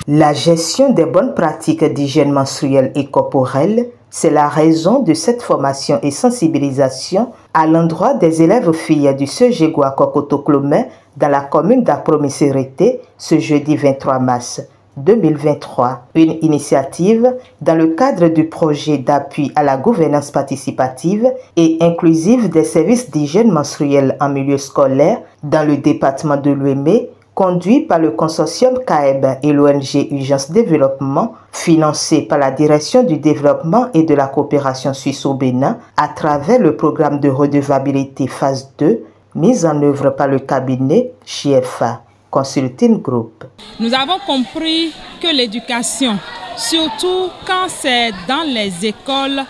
La gestion des bonnes pratiques d'hygiène menstruelle et corporelle, c'est la raison de cette formation et sensibilisation à l'endroit des élèves filles du Segegwa Kokoto-Clomé dans la commune d'Apromé-Sérété ce jeudi 23 mars 2023. Une initiative dans le cadre du projet d'appui à la gouvernance participative et inclusive des services d'hygiène menstruelle en milieu scolaire dans le département de l'Ouémé, conduit par le consortium CAEB et l'ONG Urgence Développement, financé par la Direction du développement et de la coopération suisse au Bénin à travers le programme de redevabilité phase 2, mis en œuvre par le cabinet JFA Consulting Group. Nous avons compris que l'éducation, surtout quand c'est dans les écoles,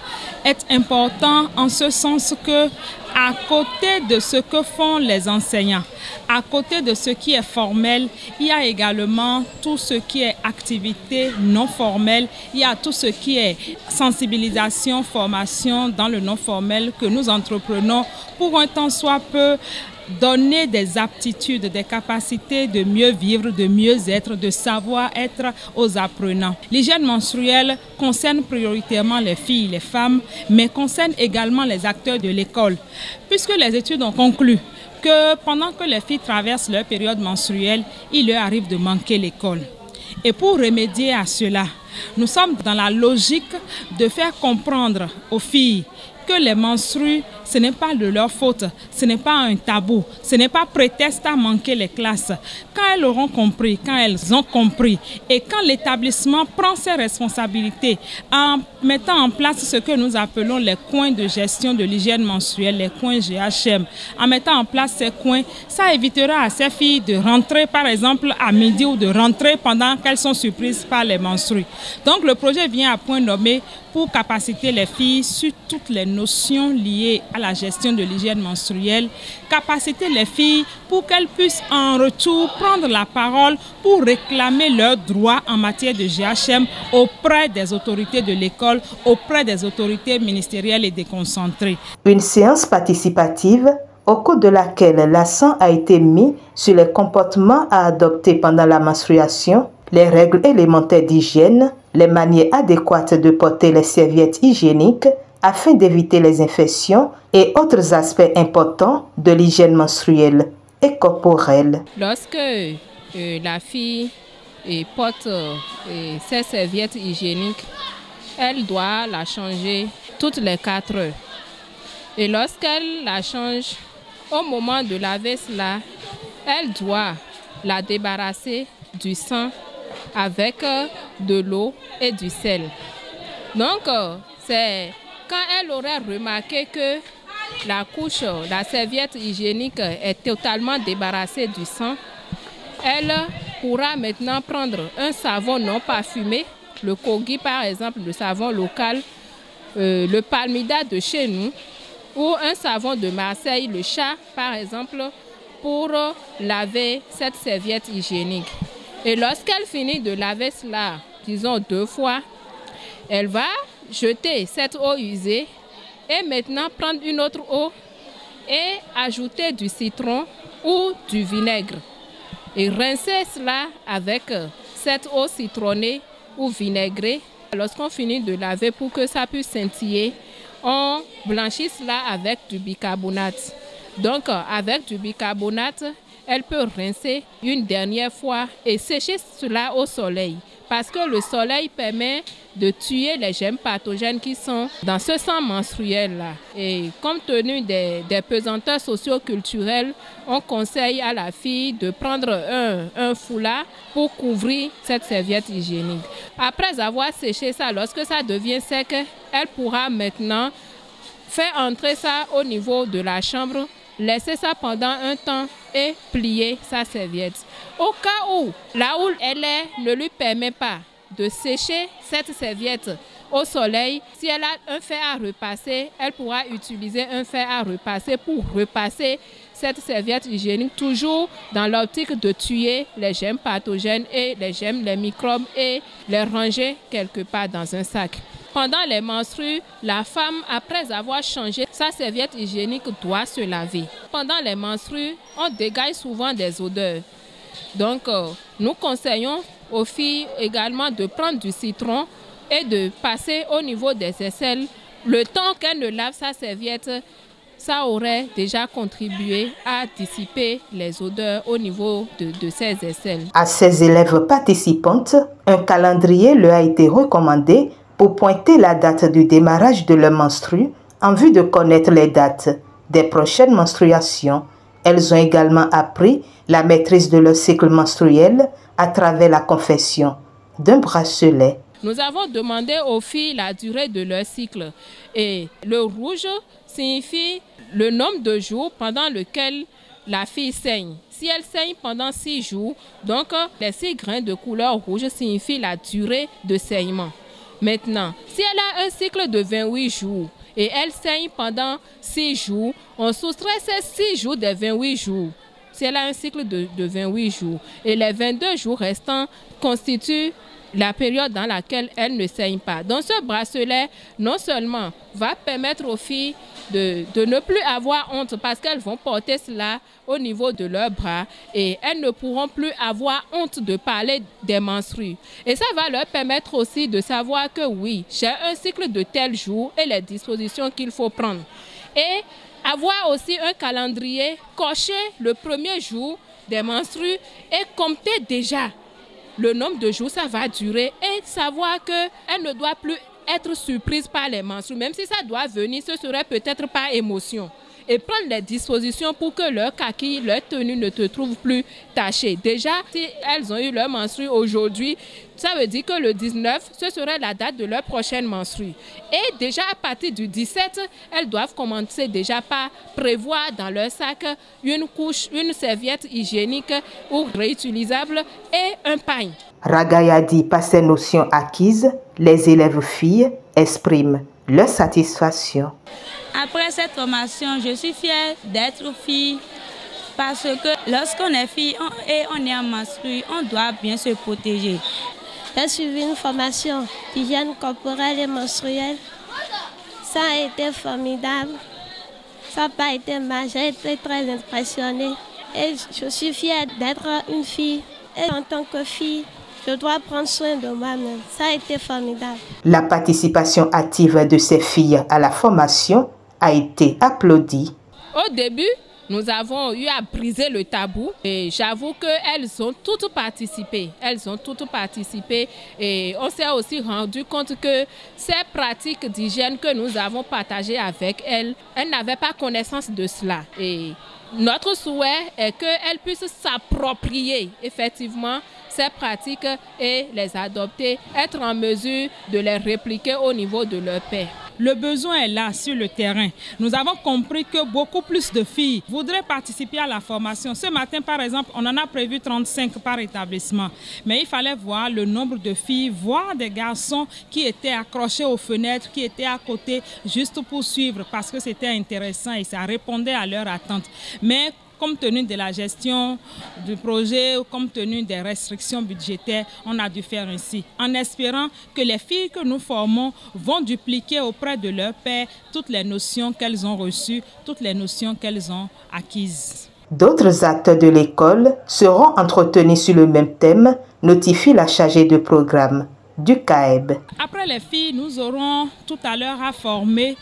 est important en ce sens que, à côté de ce que font les enseignants, à côté de ce qui est formel, il y a également tout ce qui est activité non formelle, il y a tout ce qui est sensibilisation, formation dans le non formel que nous entreprenons pour un temps soit peu donner des aptitudes, des capacités de mieux vivre, de mieux être, de savoir être aux apprenants. L'hygiène menstruelle concerne prioritairement les filles, les femmes, mais concerne également les acteurs de l'école, puisque les études ont conclu que pendant que les filles traversent leur période menstruelle, il leur arrive de manquer l'école. Et pour remédier à cela, nous sommes dans la logique de faire comprendre aux filles que les menstrues, ce n'est pas de leur faute, ce n'est pas un tabou, ce n'est pas prétexte à manquer les classes. Quand elles auront compris, quand elles ont compris et quand l'établissement prend ses responsabilités en mettant en place ce que nous appelons les coins de gestion de l'hygiène menstruelle, les coins GHM, en mettant en place ces coins, ça évitera à ces filles de rentrer par exemple à midi ou de rentrer pendant qu'elles sont surprises par les menstrues. Donc le projet vient à point nommé pour capaciter les filles sur toutes les notions liées à la gestion de l'hygiène menstruelle, capaciter les filles pour qu'elles puissent en retour prendre la parole pour réclamer leurs droits en matière de GHM auprès des autorités de l'école, auprès des autorités ministérielles et déconcentrées. Une séance participative au cours de laquelle l'accent a été mis sur les comportements à adopter pendant la menstruation, les règles élémentaires d'hygiène, les manières adéquates de porter les serviettes hygiéniques afin d'éviter les infections et autres aspects importants de l'hygiène menstruelle et corporelle. Lorsque la fille porte ses serviettes hygiéniques, elle doit la changer toutes les 4 heures. Et lorsqu'elle la change, au moment de laver cela, elle doit la débarrasser du sang avec de l'eau et du sel. Donc, c'est quand elle aurait remarqué que la serviette hygiénique est totalement débarrassée du sang, elle pourra maintenant prendre un savon non parfumé, le Kogi par exemple, le savon local, le Palmida de chez nous, ou un savon de Marseille, le chat par exemple, pour laver cette serviette hygiénique. Et lorsqu'elle finit de laver cela, disons 2 fois, elle va jeter cette eau usée et maintenant prendre une autre eau et ajouter du citron ou du vinaigre. Et rincer cela avec cette eau citronnée ou vinaigrée. Lorsqu'on finit de laver pour que ça puisse scintiller, on blanchit cela avec du bicarbonate. Donc avec du bicarbonate, elle peut rincer une dernière fois et sécher cela au soleil. Parce que le soleil permet de tuer les germes pathogènes qui sont dans ce sang menstruel-là. Et compte tenu des pesanteurs socio-culturelles, on conseille à la fille de prendre un foulard pour couvrir cette serviette hygiénique. Après avoir séché ça, lorsque ça devient sec, elle pourra maintenant faire entrer ça au niveau de la chambre, laisser ça pendant un temps et plier sa serviette. Au cas où là où elle est ne lui permet pas de sécher cette serviette au soleil, si elle a un fer à repasser, elle pourra utiliser un fer à repasser pour repasser cette serviette hygiénique, toujours dans l'optique de tuer les germes pathogènes et les microbes et les ranger quelque part dans un sac. Pendant les menstrues, la femme, après avoir changé sa serviette hygiénique, doit se laver. Pendant les menstrues, on dégage souvent des odeurs. Donc, nous conseillons aux filles également de prendre du citron et de passer au niveau des aisselles. Le temps qu'elle ne lave sa serviette, ça aurait déjà contribué à dissiper les odeurs au niveau de ses aisselles. À ces élèves participantes, un calendrier leur a été recommandé pour pointer la date du démarrage de leur menstrue en vue de connaître les dates des prochaines menstruations. Elles ont également appris la maîtrise de leur cycle menstruel à travers la confection d'un bracelet. Nous avons demandé aux filles la durée de leur cycle et le rouge signifie le nombre de jours pendant lequel la fille saigne. Si elle saigne pendant 6 jours, donc les 6 grains de couleur rouge signifient la durée de saignement. Maintenant, si elle a un cycle de 28 jours et elle saigne pendant 6 jours, on soustrait ces 6 jours des 28 jours. Si elle a un cycle de 28 jours et les 22 jours restants constituent la période dans laquelle elle ne saigne pas. Donc ce bracelet, non seulement va permettre aux filles de ne plus avoir honte parce qu'elles vont porter cela au niveau de leurs bras et elles ne pourront plus avoir honte de parler des menstrues. Et ça va leur permettre aussi de savoir que oui, j'ai un cycle de tel jour et les dispositions qu'il faut prendre. Et avoir aussi un calendrier, cocher le premier jour des menstrues et compter déjà le nombre de jours ça va durer et savoir qu'elle ne doit plus être surprise par les menstrues. Même si ça doit venir, ce serait peut-être par émotion. Et prendre les dispositions pour que leur kaki, leur tenue ne te trouve plus tachée. Déjà, si elles ont eu leur menstrue aujourd'hui, ça veut dire que le 19, ce serait la date de leur prochaine menstrue. Et déjà à partir du 17, elles doivent commencer déjà par prévoir dans leur sac une couche, une serviette hygiénique ou réutilisable et un pagne. Ragaya dit par ces notions acquises, les élèves filles expriment leur satisfaction. Après cette formation, je suis fière d'être fille parce que lorsqu'on est fille et on est en menstrue, on doit bien se protéger. J'ai suivi une formation d'hygiène corporelle et menstruelle. Ça a été formidable. Ça n'a pas été mal. J'ai été très impressionnée. Et je suis fière d'être une fille. Et en tant que fille, je dois prendre soin de moi-même. Ça a été formidable. La participation active de ces filles à la formation a été applaudie. Au début, nous avons eu à briser le tabou et j'avoue qu'elles ont toutes participé. Elles ont toutes participé et on s'est aussi rendu compte que ces pratiques d'hygiène que nous avons partagées avec elles, elles n'avaient pas connaissance de cela. Et notre souhait est qu'elles puissent s'approprier effectivement ces pratiques et les adopter, être en mesure de les répliquer au niveau de leur père. Le besoin est là sur le terrain. Nous avons compris que beaucoup plus de filles voudraient participer à la formation. Ce matin, par exemple, on en a prévu 35 par établissement. Mais il fallait voir le nombre de filles, voir des garçons qui étaient accrochés aux fenêtres, qui étaient à côté juste pour suivre parce que c'était intéressant et ça répondait à leurs attentes. Mais compte tenu de la gestion du projet, compte tenu des restrictions budgétaires, on a dû faire ainsi, en espérant que les filles que nous formons vont dupliquer auprès de leur père toutes les notions qu'elles ont reçues, toutes les notions qu'elles ont acquises. D'autres actes de l'école seront entretenus sur le même thème, notifie la chargée de programme du CAEB. Après les filles, nous aurons tout à l'heure à former,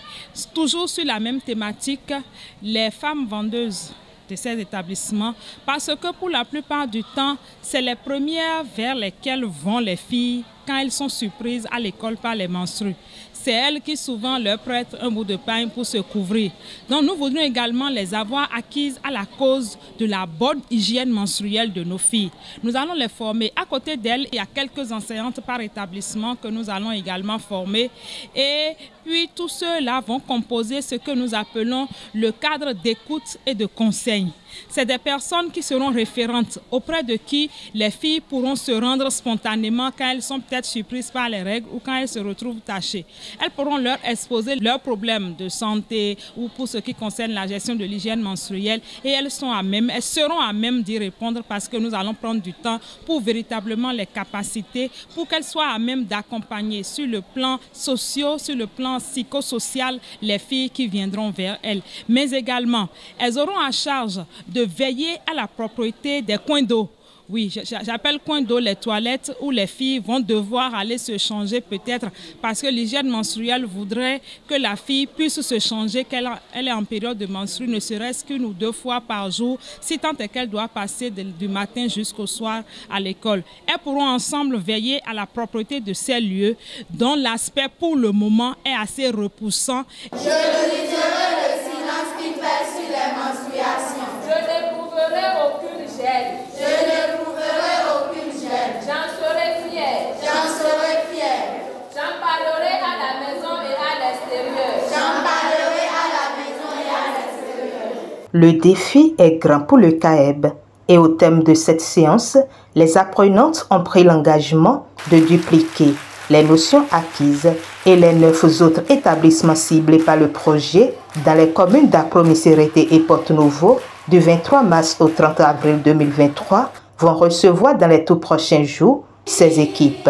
toujours sur la même thématique, les femmes vendeuses de ces établissements parce que pour la plupart du temps, c'est les premières vers lesquelles vont les filles quand elles sont surprises à l'école par les menstrues. C'est elles qui souvent leur prêtent un bout de pain pour se couvrir. Donc nous voudrions également les avoir acquises à la cause de la bonne hygiène menstruelle de nos filles. Nous allons les former. À côté d'elles, il y a quelques enseignantes par établissement que nous allons également former. Et puis tous ceux-là vont composer ce que nous appelons le cadre d'écoute et de conseil. C'est des personnes qui seront référentes auprès de qui les filles pourront se rendre spontanément quand elles sont peut-être surprises par les règles ou quand elles se retrouvent tachées. Elles pourront leur exposer leurs problèmes de santé ou pour ce qui concerne la gestion de l'hygiène menstruelle et elles seront à même d'y répondre parce que nous allons prendre du temps pour véritablement les capaciter, pour qu'elles soient à même d'accompagner sur le plan social, sur le plan psychosocial les filles qui viendront vers elles. Mais également, elles auront à charge de veiller à la propreté des coins d'eau. Oui, j'appelle coin d'eau les toilettes où les filles vont devoir aller se changer peut-être parce que l'hygiène menstruelle voudrait que la fille puisse se changer, qu'elle est en période de menstru, ne serait-ce qu'une ou deux fois par jour, si tant est qu'elle doit passer du matin jusqu'au soir à l'école. Elles pourront ensemble veiller à la propreté de ces lieux dont l'aspect pour le moment est assez repoussant. Je briserai le silence qui pèse sur les menstruations. Je n'éprouverai aucune gêne. Je n'éprouverai aucune gêne. J'en serai fière. J'en serai fière. J'en parlerai à la maison et à l'extérieur. J'en parlerai à la maison et à l'extérieur. Le défi est grand pour le CAEB. Et au thème de cette séance, les apprenantes ont pris l'engagement de dupliquer les notions acquises et les 9 autres établissements ciblés par le projet dans les communes d'Apromisérété et Porto-Novo du 23 mars au 30 avril 2023 vont recevoir dans les tout prochains jours ces équipes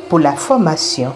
pour la formation.